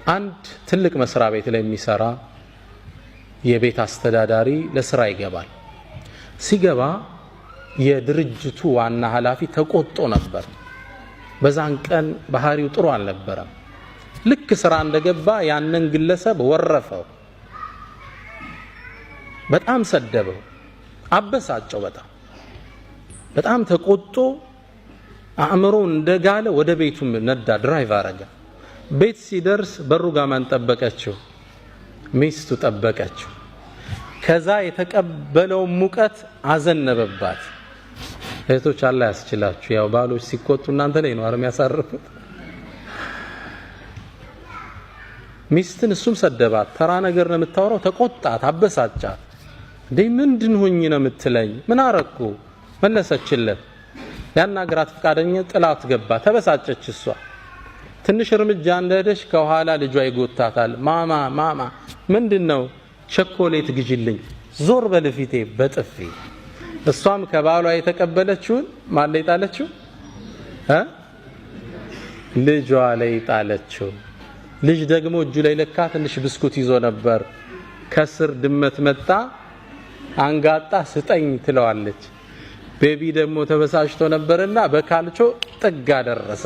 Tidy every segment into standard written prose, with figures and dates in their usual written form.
አንድ ትልቅ መስሪያ ቤት ላይ የሚሰራ የቤት አስተዳዳሪ ለስራ ይገባል። ሲገባ የድርጅቱ ዋና ኃላፊ ተቆጥቶ ነበር። በዛን ቀን ባህሪው ጥሩ አልነበረም። ልክ ስራ እንደገባ ያንን ግለሰብ ወረፈው፣ በጣም ሰደበው፣ አበሳጨው። በጣም ተቆጥቶ አእምሮ እንደጋለ ወደ ቤቱ ነዳ፣ ድራይቭ አረገ። ቤት ሲደርስ በሩ ጋር ማን ጠበቀችው? ሚስቱ ጠበቀችው። ከዛ የተቀበለው ሙቀት አዘነበባት። እህቶች አላህ ያስችላችሁ። ያው ባሎች ሲቆጡ እናንተ ላይ ነው አረም ያሳርፉት። ሚስትን እሱም ሰደባት። ተራ ነገር ነው የምታወራው። ተቆጣት፣ አበሳጫት። እንዴ ምንድን ሆኝ ነው የምትለኝ? ምን አረኩ? መለሰችለት። ያናግራት ፈቃደኛ ጥላት ገባ። ተበሳጨች እሷ። ትንሽ እርምጃ እንደሄደች ከኋላ ልጇ ይጎታታል። ማማ ምንድነው? ቸኮሌት ግዢልኝ፣ ዞር በልፊቴ በጥፊ። እሷም ከባሏ የተቀበለችውን ማን ላይ ጣለችው? ልጇ ላይ ጣለችው። ልጅ ደግሞ እጁ ላይ ለካ ትንሽ ብስኩት ይዞ ነበር። ከስር ድመት መጣ፣ አንጋጣ ስጠኝ ትለዋለች። ቤቢ ደግሞ ተበሳጭቶ ነበርና በካልቾ ጥጋ ደረሰ።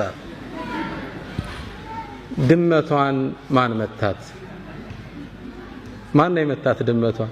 ድመቷን ማን መታት? ማን ነው የመታት ድመቷን?